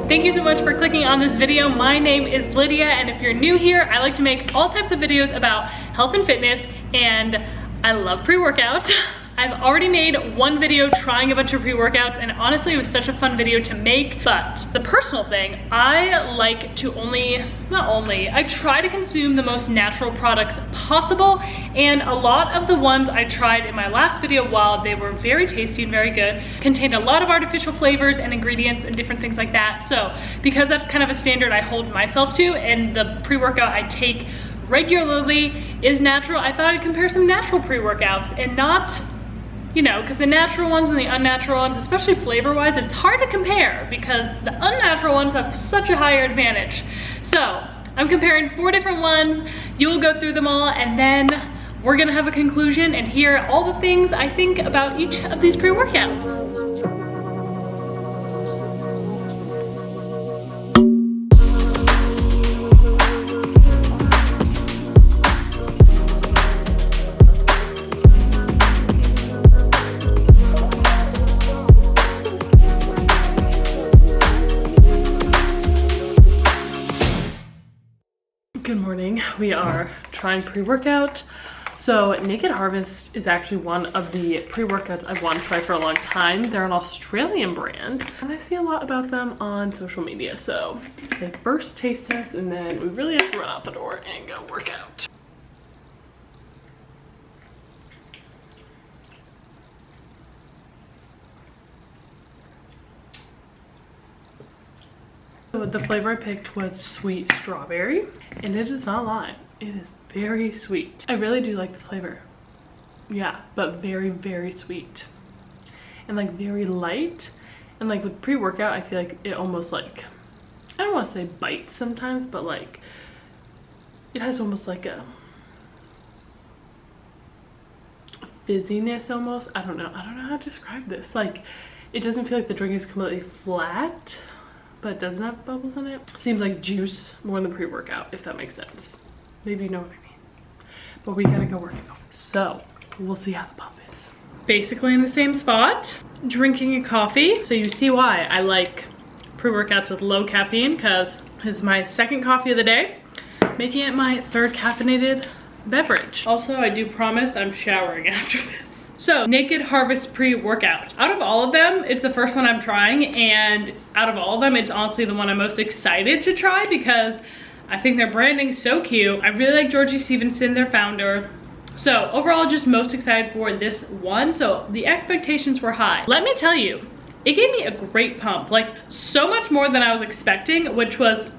Thank you so much for clicking on this video. My name is Lydia, and if you're new here, I like to make all types of videos about health and fitness, and I love pre-workouts. I've already made one video trying a bunch of pre-workouts, and honestly it was such a fun video to make. But the personal thing, I like to I try to consume the most natural products possible, and a lot of the ones I tried in my last video, while they were very tasty and very good, contained a lot of artificial flavors and ingredients and different things like that. So because that's kind of a standard I hold myself to, and the pre-workout I take regularly is natural, I thought I'd compare some natural pre-workouts and not, you know, because the natural ones and the unnatural ones, especially flavor-wise, it's hard to compare because the unnatural ones have such a higher advantage. So I'm comparing 4 different ones. You will go through them all, and then we're gonna have a conclusion and hear all the things I think about each of these pre-workouts. Good morning. We are trying pre-workout. So Naked Harvest is actually one of the pre-workouts I've wanted to try for a long time. They're an Australian brand, and I see a lot about them on social media. So it's a first taste test, and then we really have to run out the door and go work out. So the flavor I picked was sweet strawberry, and it does not lie. It is very sweet. I really do like the flavor. Yeah, but very, very sweet. And like very light. And like with pre-workout, I feel like it almost like, I don't want to say bites sometimes, but like it has almost like a fizziness almost. I don't know how to describe this. Like it doesn't feel like the drink is completely flat, but it doesn't have bubbles in it. Seems like juice more than pre-workout, if that makes sense. Maybe you know what I mean. But we gotta go work out. So we'll see how the pump is. Basically in the same spot, drinking a coffee. So you see why I like pre-workouts with low caffeine, because this is my second coffee of the day, making it my 3rd caffeinated beverage. Also, I do promise I'm showering after this. So, Naked Harvest pre-workout. Out of all of them, it's the first one I'm trying, and out of all of them, it's honestly the one I'm most excited to try because I think their branding's so cute. I really like Georgie Stevenson, their founder. So, overall, just most excited for this one. So, the expectations were high. Let me tell you, it gave me a great pump, like so much more than I was expecting, which was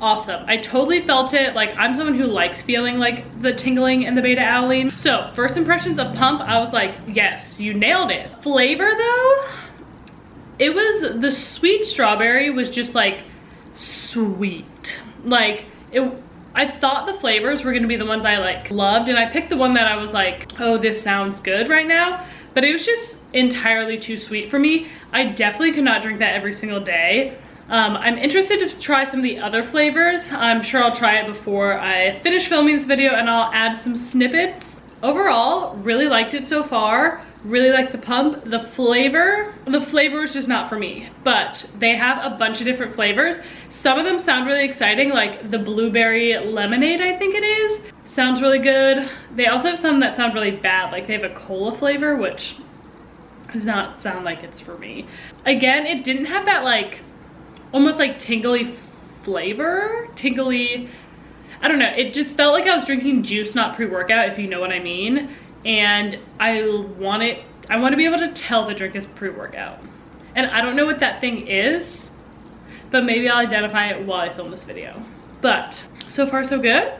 awesome. I totally felt it. Like I'm someone who likes feeling like the tingling and the beta alanine. So first impressions of pump, I was like, yes, you nailed it. Flavor though, it was, the sweet strawberry was just like sweet. Like I thought the flavors were gonna be the ones I like loved, and I picked the one that I was like, oh, this sounds good right now, but it was just entirely too sweet for me. I definitely could not drink that every single day. I'm interested to try some of the other flavors. I'm sure I'll try it before I finish filming this video, and I'll add some snippets. Overall, really liked it so far. Really like the pump. The flavor is just not for me, but they have a bunch of different flavors. Some of them sound really exciting, like the blueberry lemonade, I think it is. Sounds really good. They also have some that sound really bad, like they have a cola flavor, which does not sound like it's for me. Again, it didn't have that like almost like tingly flavor, I don't know, it just felt like I was drinking juice, not pre-workout, if you know what I mean. And I want to be able to tell the drink is pre-workout. And I don't know what that thing is, but maybe I'll identify it while I film this video. But so far so good.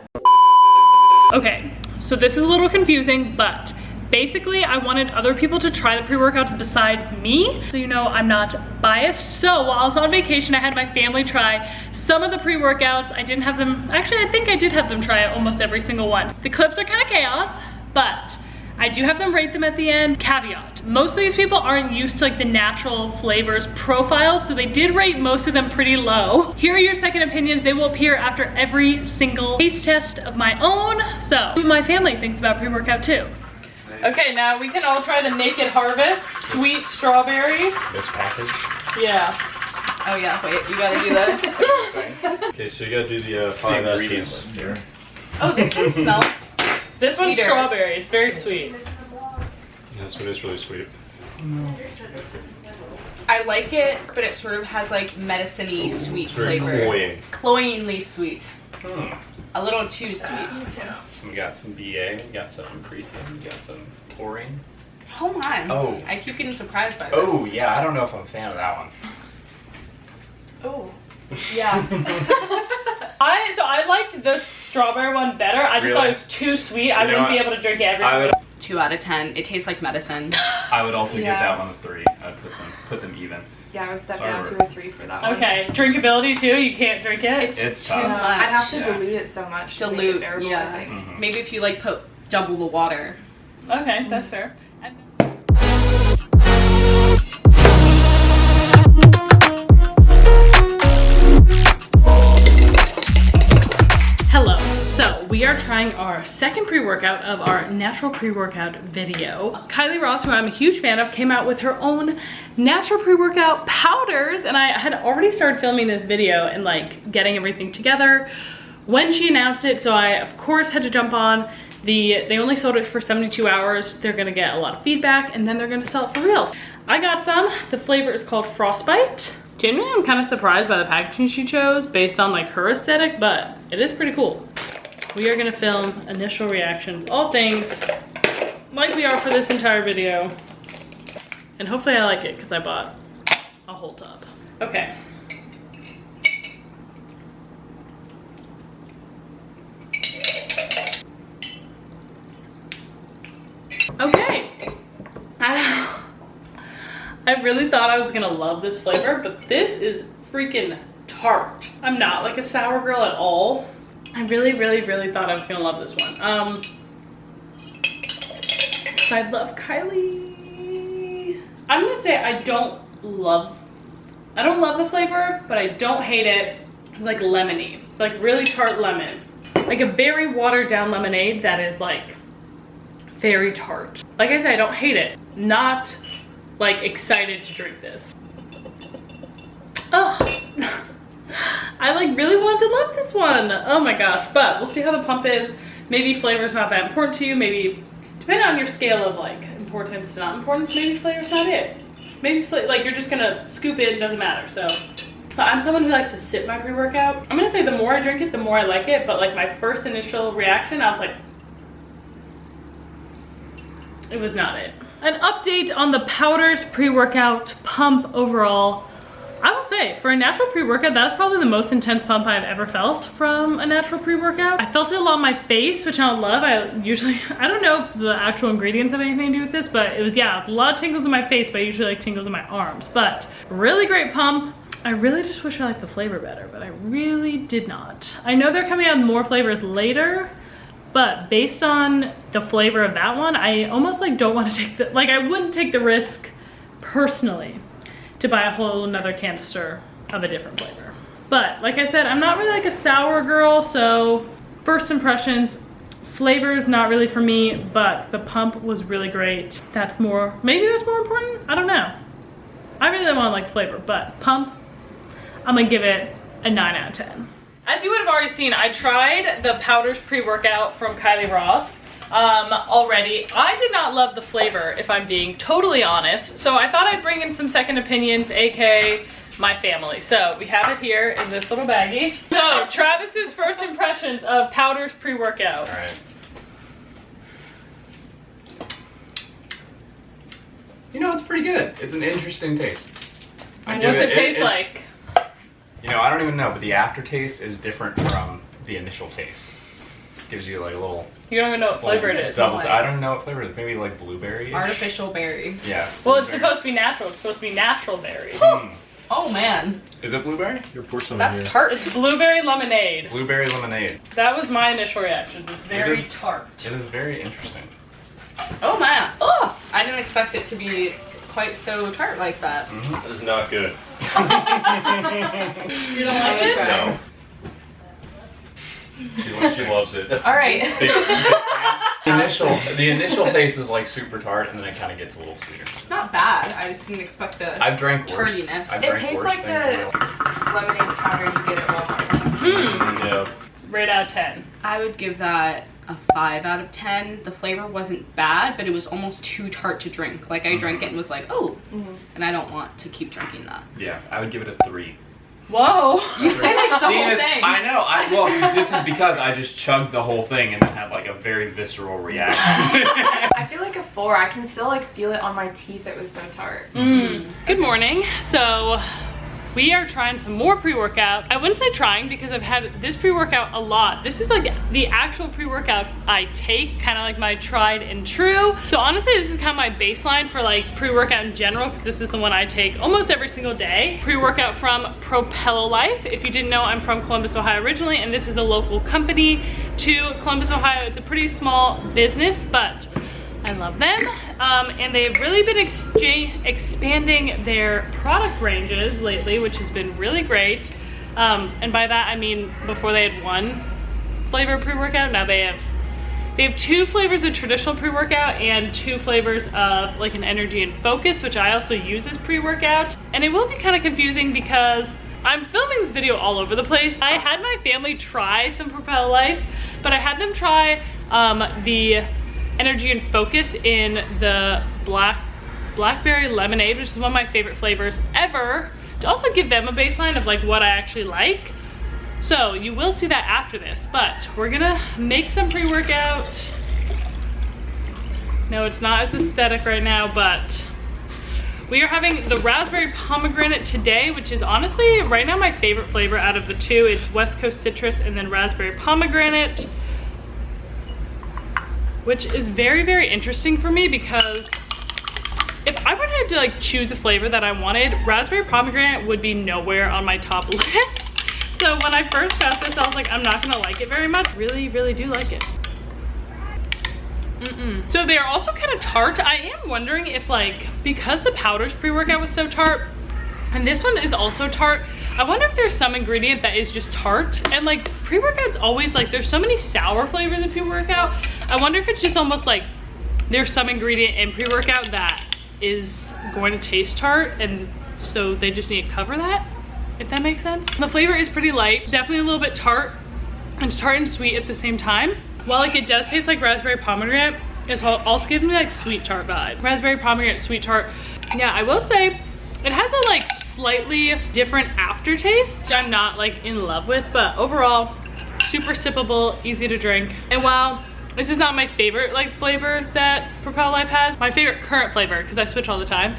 Okay, so this is a little confusing, but basically, I wanted other people to try the pre-workouts besides me, so you know I'm not biased. So while I was on vacation, I had my family try some of the pre-workouts. I didn't have them, actually I think I did have them try almost every single one. The clips are kind of chaos, but I do have them rate them at the end. Caveat, most of these people aren't used to like the natural flavors profile, so they did rate most of them pretty low. Here are your second opinions. They will appear after every single taste test of my own. So my family thinks about pre-workout too. Okay, now we can all try the Naked Harvest sweet strawberry. This package? Yeah. Oh yeah, wait, you gotta do that. Okay, so you gotta do the 5 ingredients list here. Oh, this one smells. This one's Sweeter. strawberry. It's very sweet. This one is really sweet. I like it, but it sort of has like medicine-y sweet It's very flavor. cloying. Cloyingly sweet. Hmm. A little too sweet. Yeah. We got some BA, we got some creatine, we got some taurine. Oh my. Oh. I keep getting surprised by this. Oh, yeah, I don't know if I'm a fan of that one. Oh. Yeah. I liked the strawberry one better. I just thought it was too sweet. I wouldn't be able to drink it every single day. 2 out of 10. It tastes like medicine. I would also give Yeah. that one a 3. I'd put them even. Yeah, I would step Sorry, down we're- to a 3 for that one. Okay, drinkability too. You can't drink it. It's too tough. much. I'd have to Yeah. dilute it so much. to make it Dilute, bearable, yeah. I think. Mhm. Maybe if you like put double the water. Okay, that's fair. Hello. So we are trying our second pre-workout of our natural pre-workout video. Kylie Ross, who I'm a huge fan of, came out with her own natural pre-workout powders, and I had already started filming this video and like getting everything together when she announced it, so I of course had to jump on. They only sold it for 72 hours. They're gonna get a lot of feedback and then they're gonna sell it for real. I got some. The flavor is called Frostbite. Genuinely, I'm kind of surprised by the packaging she chose based on like her aesthetic, but it is pretty cool. We are gonna film initial reaction, all things like we are for this entire video. And hopefully I like it because I bought a whole tub. Okay. Okay. I really thought I was gonna love this flavor, but this is freaking tart. I'm not like a sour girl at all. I really thought I was gonna love this one. I love Kylie. I'm gonna say I don't love the flavor, but I don't hate it. It's like lemony, like really tart lemon. Like a very watered down lemonade that is like very tart. Like I said, I don't hate it. Not like excited to drink this. Oh, I like really want to love this one. Oh my gosh, but we'll see how the pump is. Maybe flavor's not that important to you. Maybe depending on your scale of like importance to not importance, maybe flavor's not it. Maybe like you're just gonna scoop it, it doesn't matter. So, but I'm someone who likes to sip my pre-workout. I'm gonna say the more I drink it, the more I like it. But like my first initial reaction, I was like, it was not it. An update on the powders pre-workout pump overall. I will say, for a natural pre-workout, that was probably the most intense pump I've ever felt from a natural pre-workout. I felt it a lot on my face, which I don't love. I don't know if the actual ingredients have anything to do with this, but it was, yeah, a lot of tingles in my face, but I usually like tingles in my arms. But really great pump. I really just wish I liked the flavor better, but I really did not. I know they're coming out with more flavors later, but based on the flavor of that one, I almost like don't want to take the, like I wouldn't take the risk personally to buy a whole another canister of a different flavor. But like I said, I'm not really like a sour girl, so first impressions, flavor is not really for me, but the pump was really great. That's more, maybe that's more important? I don't know. I really don't want to like the flavor, but pump, I'm gonna give it a 9 out of 10. As you would have already seen, I tried the powders pre-workout from Kylie Ross already. I did not love the flavor, if I'm being totally honest. So I thought I'd bring in some second opinions, aka my family. So we have it here in this little baggie. So Travis's first impressions of powders pre-workout. All right. You know, it's pretty good. It's an interesting taste. What's it taste like? You know, I don't even know, but the aftertaste is different from the initial taste. Gives you like a little... You don't even know what flavor it is. smell like? I don't know what flavor it is. Maybe like blueberry. Artificial berry. Yeah. Well, it's supposed to be natural. It's supposed to be natural berry. Oh man. Is it blueberry? Your porcelain That's here. tart. It's blueberry lemonade. Blueberry lemonade. That was my initial reaction. It's very is. tart. It is very interesting. Oh man. Oh, I didn't expect it to be quite so tart like that. Mm-hmm. This is not good. You don't like it? No. She loves it. All right. Big fan? The initial taste is like super tart, and then it kind of gets a little sweeter. It's not bad. I just didn't expect the I've drank worse. tardiness. It tastes like the lemonade powder you get at Walmart. Yeah. Rate out of 10. I would give that a 5 out of 10. The flavor wasn't bad, but it was almost too tart to drink. Like I drank it and was like, oh, and I don't want to keep drinking that. Yeah, I would give it a 3. Whoa. You finished the whole this- thing. I know. Well, this is because I just chugged the whole thing and then had like a very visceral reaction. I feel like a 4. I can still like feel it on my teeth. It was so tart. Good morning. So we are trying some more pre-workout. I wouldn't say trying because I've had this pre-workout a lot. This is like the actual pre-workout I take, kind of like my tried and true. So honestly, this is kind of my baseline for like pre-workout in general, because this is the one I take almost every single day. Pre-workout from Propel Life. If you didn't know, I'm from Columbus, Ohio originally, and this is a local company to Columbus, Ohio. It's a pretty small business, but I love them, and they've really been expanding their product ranges lately, which has been really great. And by that I mean before they had one flavor pre-workout. Now they have 2 flavors of traditional pre-workout and 2 flavors of like an energy and focus, which I also use as pre-workout. And it will be kind of confusing because I'm filming this video all over the place. I had my family try some Propel Life, but I had them try the energy and focus in the blackberry lemonade, which is one of my favorite flavors ever, to also give them a baseline of like what I actually like. So you will see that after this, but we're gonna make some pre-workout. No, it's not as aesthetic right now, but we are having the raspberry pomegranate today, which is honestly right now my favorite flavor out of the 2. It's West Coast citrus and then raspberry pomegranate, which is very, very interesting for me because if I would have to like choose a flavor that I wanted, raspberry pomegranate would be nowhere on my top list. So when I first got this, I was like, I'm not gonna like it very much. Really, really do like it. So they are also kind of tart. I am wondering if like, because the powders pre-workout was so tart, and this one is also tart, I wonder if there's some ingredient that is just tart. And like pre-workout's always like, there's so many sour flavors in pre-workout. I wonder if it's just almost like there's some ingredient in pre-workout that is going to taste tart, and so they just need to cover that, if that makes sense. The flavor is pretty light, definitely a little bit tart. It's tart and sweet at the same time. While like it does taste like raspberry pomegranate, it's also giving me like sweet tart vibe. Raspberry pomegranate, sweet tart. Yeah, I will say it has a like slightly different aftertaste, which I'm not like in love with, but overall super sippable, easy to drink. And while this is not my favorite like flavor that Propel Life has, my favorite current flavor, because I switch all the time,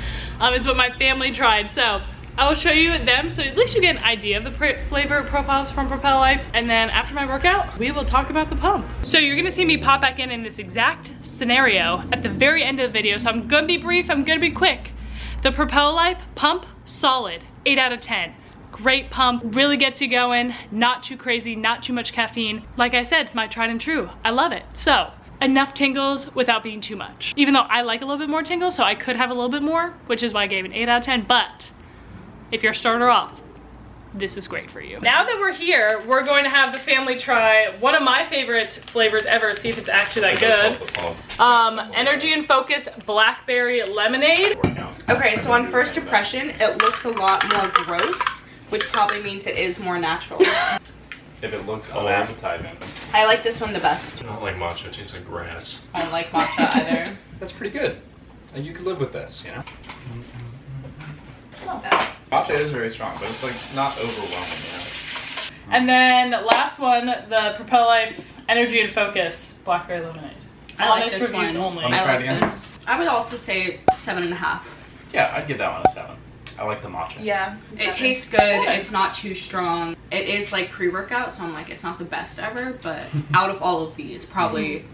is what my family tried. So I will show you them, so at least you get an idea of the flavor profiles from Propel Life. And then after my workout, we will talk about the pump. So you're gonna see me pop back in this exact scenario at the very end of the video. So I'm gonna be brief, I'm gonna be quick. The Propel Life pump, solid, 8 out of 10. Great pump, really gets you going, not too crazy, not too much caffeine. Like I said, it's my tried and true. I love it. So enough tingles without being too much. Even though I like a little bit more tingles, so I could have a little bit more, which is why I gave an 8 out of 10, but if you're a starter off, this is great for you. Now that we're here, we're going to have the family try one of my favorite flavors ever, see if it's actually that good. Energy and Focus Blackberry Lemonade. Okay, so on first impression, it looks a lot more gross, which probably means it is more natural. If it looks unappetizing. I like this one the best. I don't like matcha, it tastes like grass. I don't like matcha either. That's pretty good. And you could live with this, you know? It's not bad. Matcha is very strong, but it's like not overwhelming, you know? And then last one, the Propel Life Energy and Focus Blackberry Lemonade. I like Honest this reviews one. only. Let me I try like it again. this. I would also say 7.5. Yeah, I'd give that one a 7. I like the matcha. Yeah. It tastes good. It's not too strong. It is like pre-workout, so I'm like, it's not the best ever, but out of all of these, probably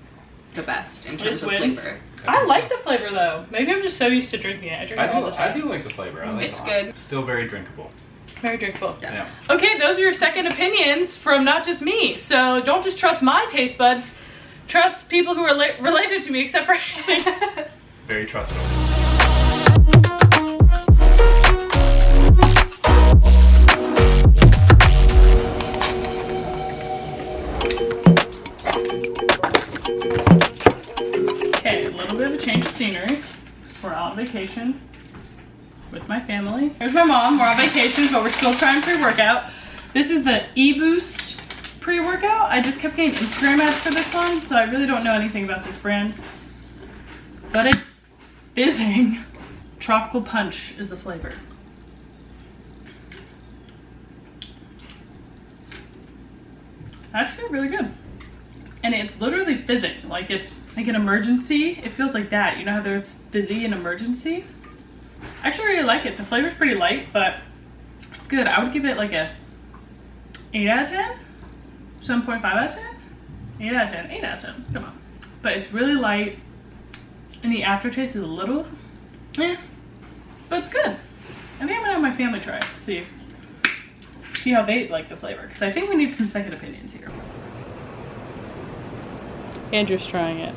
the best in terms Just of wins. flavor. I like the flavor though. Maybe I'm just so used to drinking it. I drink it all the I time. do like the flavor. I like It's it a lot. good. Still very drinkable. Very drinkable. Yes. Yeah. Okay, those are your second opinions from not just me. So don't just trust my taste buds. Trust people who are related to me, except for Haley. Very trustworthy. Okay, a little bit of a change of scenery. We're on vacation with my family. Here's my mom. We're on vacation, but we're still trying pre-workout. This is the Eboost pre-workout. I just kept getting Instagram ads for this one, so I really don't know anything about this brand. But it's fizzing. Tropical Punch is the flavor. Actually really good. And it's literally fizzing. Like it's like an emergency. It feels like that. You know how there's fizzy in emergency? I actually really like it. The flavor's pretty light, but it's good. I would give it like a 8 out of 10? 7.5 out of 10? 8 out of 10. 8 out of 10. Come on. But it's really light. And the aftertaste is a little, but it's good. I think I'm gonna have my family try it to see how they like the flavor, because I think we need some second opinions here. Andrew's trying it.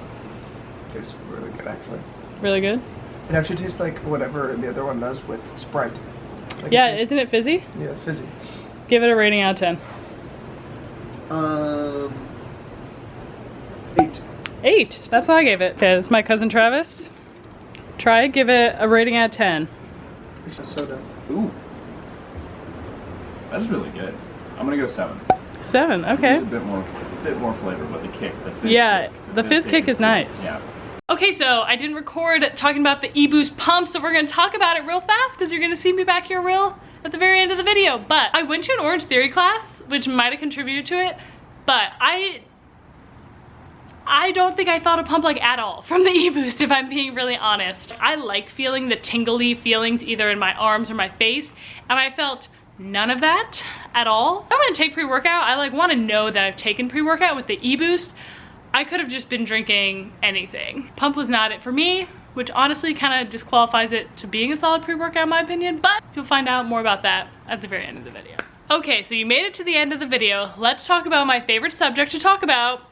Tastes really good, actually. Really good? It actually tastes like whatever the other one does with Sprite. Like Yeah, isn't it fizzy? Yeah, it's fizzy. Give it a rating out of 10. 8. 8. That's what I gave it. Okay, this is my cousin Travis. Try it. Give it a rating out of 10. Soda. Ooh. That's really good. I'm gonna go 7. 7. Okay. There's a bit more flavor, but the fizz Yeah, kick. the fizz kick is good. nice. Yeah. Okay, so I didn't record talking about the Eboost pump, so we're gonna talk about it real fast because you're gonna see me back here real at the very end of the video. But I went to an Orange Theory class, which might have contributed to it, but I don't think I felt a pump like at all from the Eboost, if I'm being really honest. I like feeling the tingly feelings either in my arms or my face, and I felt none of that at all. If I'm gonna take pre-workout, I like wanna know that I've taken pre-workout with the Eboost. I could have just been drinking anything. Pump was not it for me, which honestly kind of disqualifies it to being a solid pre-workout in my opinion, but you'll find out more about that at the very end of the video. Okay, so you made it to the end of the video. Let's talk about my favorite subject to talk about,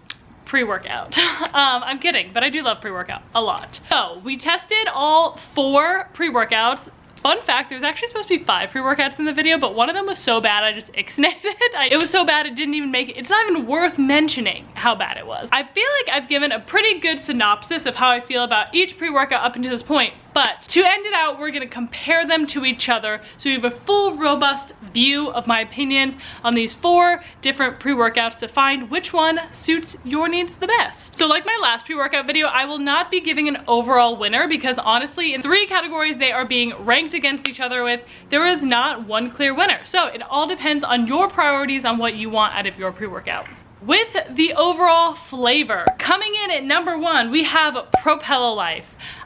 pre-workout. I'm kidding, but I do love pre-workout a lot. So we tested all 4 pre-workouts. Fun fact, there's actually supposed to be 5 pre-workouts in the video, but one of them was so bad I just ixnayed it. It was so bad it didn't even make it. It's not even worth mentioning how bad it was. I feel like I've given a pretty good synopsis of how I feel about each pre-workout up until this point, but to end it out, we're gonna compare them to each other so you have a full, robust view of my opinions on these 4 different pre-workouts to find which one suits your needs the best. So like my last pre-workout video, I will not be giving an overall winner because honestly, in 3 categories they are being ranked against each other with, there is not one clear winner. So it all depends on your priorities on what you want out of your pre-workout. With the overall flavor, coming in at number 1, we have Propel Life.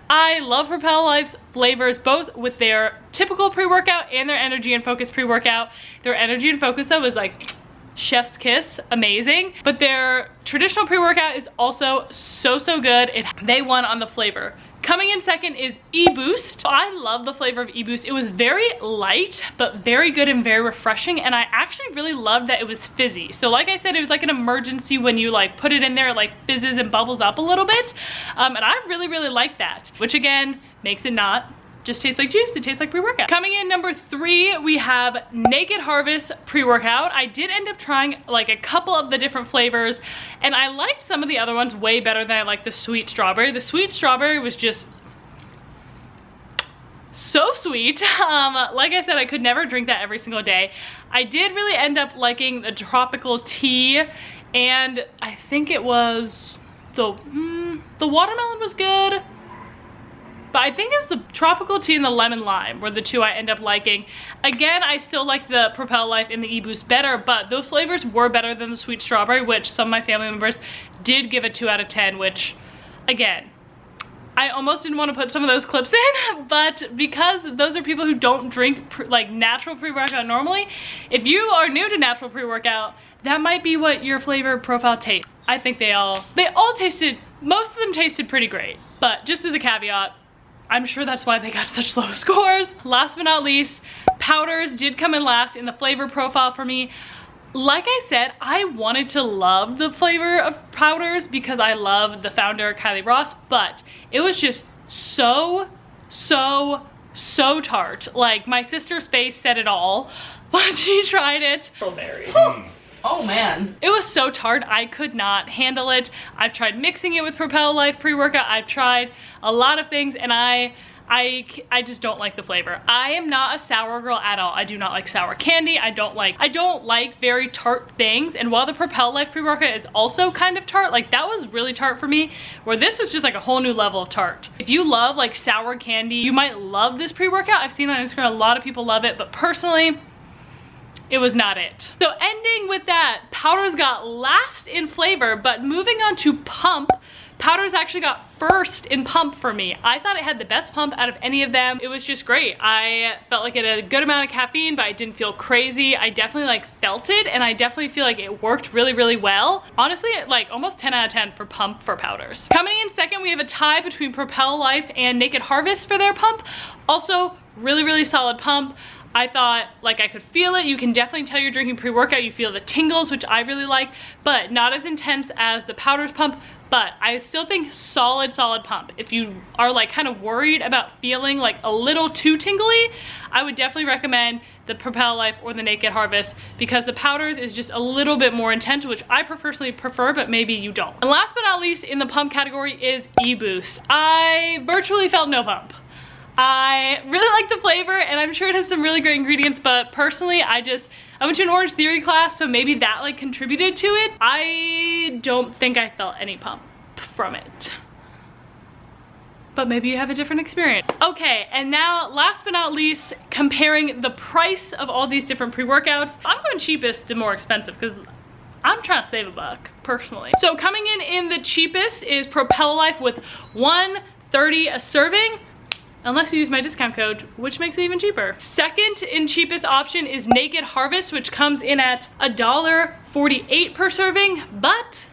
I love Propel Life's flavors, both with their typical pre-workout and their Energy and Focus pre-workout. Their Energy and Focus though is like chef's kiss, amazing. But their traditional pre-workout is also so good. They won on the flavor. Coming in second is Eboost. I love the flavor of Eboost. It was very light, but very good and very refreshing. And I actually really loved that it was fizzy. So like I said, it was like an emergency when you like put it in there, it like fizzes and bubbles up a little bit. And I really like that, which again, makes it not just taste like juice, it tastes like pre-workout. Coming in number 3, we have Naked Harvest pre-workout. I did end up trying like a couple of the different flavors, and I liked some of the other ones way better than I liked the sweet strawberry. The sweet strawberry was just so sweet. Like I said, I could never drink that every single day. I did really end up liking the tropical tea, and I think it was the watermelon was good. But I think it was the tropical tea and the lemon lime were the 2 I end up liking. Again, I still like the Propel Life and the Eboost better, but those flavors were better than the sweet strawberry, which some of my family members did give a 2 out of 10, which, again, I almost didn't want to put some of those clips in, but because those are people who don't drink like natural pre-workout normally, if you are new to natural pre-workout, that might be what your flavor profile tastes. I think they all tasted, most of them tasted pretty great, but just as a caveat, I'm sure that's why they got such low scores. Last but not least, powders did come in last in the flavor profile for me. Like I said, I wanted to love the flavor of powders because I love the founder, Kylie Ross, but it was just so tart. Like my sister's face said it all when she tried it. Oh man. It was so tart, I could not handle it. I've tried mixing it with Propel Life pre-workout. I've tried a lot of things, and I just don't like the flavor. I am not a sour girl at all. I do not like sour candy. I don't like very tart things. And while the Propel Life pre-workout is also kind of tart, like that was really tart for me, where this was just like a whole new level of tart. If you love like sour candy, you might love this pre-workout. I've seen on Instagram a lot of people love it, but personally, it was not it. So ending with that, powders got last in flavor, but moving on to pump, powders actually got first in pump for me. I thought it had the best pump out of any of them. It was just great. I felt like it had a good amount of caffeine, but I didn't feel crazy. I definitely like felt it, and I definitely feel like it worked really, really well. Honestly, like almost 10 out of 10 for pump for powders. Coming in second, we have a tie between Propel Life and Naked Harvest for their pump. Also, really, really solid pump. I thought like I could feel it. You can definitely tell you're drinking pre-workout. You feel the tingles, which I really like, but not as intense as the powders pump. But I still think solid pump. If you are like kind of worried about feeling like a little too tingly, I would definitely recommend the Propel Life or the Naked Harvest, because the powders is just a little bit more intense, which I personally prefer, but maybe you don't. And last but not least in the pump category is Eboost. I virtually felt no pump. I really like the flavor, and I'm sure it has some really great ingredients, but personally I went to an Orange Theory class, so maybe that like contributed to it. I don't think I felt any pump from it, but maybe you have a different experience. Okay, and now last but not least, comparing the price of all these different pre-workouts. I'm going cheapest to more expensive because I'm trying to save a buck personally. So coming in the cheapest is Propel Life with $1.30 a serving, unless you use my discount code, which makes it even cheaper. Second in cheapest option is Naked Harvest, which comes in at $1.48 per serving, but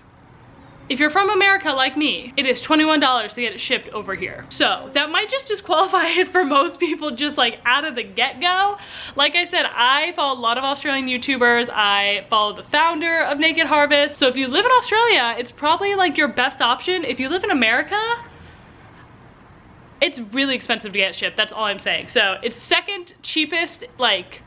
if you're from America like me, it is $21 to get it shipped over here. So that might just disqualify it for most people just like out of the get-go. Like I said, I follow a lot of Australian YouTubers. I follow the founder of Naked Harvest. So if you live in Australia, it's probably like your best option. If you live in America, it's really expensive to get shipped, that's all I'm saying. So it's second cheapest like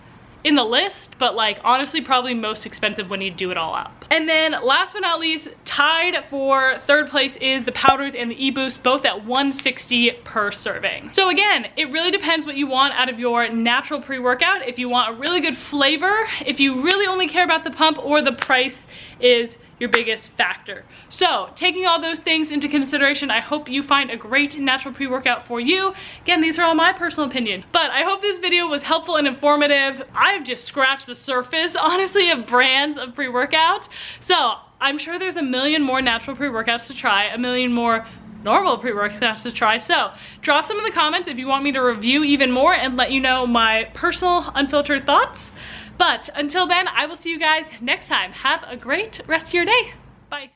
in the list, but like honestly probably most expensive when you do it all up. And then last but not least, tied for third place is the powders and the Eboost, both at $1.60 per serving. So again, it really depends what you want out of your natural pre-workout. If you want a really good flavor, if you really only care about the pump, or the price is your biggest factor. So taking all those things into consideration, I hope you find a great natural pre-workout for you. Again, these are all my personal opinion, but I hope this video was helpful and informative. I've just scratched the surface, honestly, of brands of pre-workout. So I'm sure there's a million more natural pre-workouts to try, a million more normal pre-workouts to try. So drop some in the comments if you want me to review even more and let you know my personal unfiltered thoughts. But until then, I will see you guys next time. Have a great rest of your day. Bye.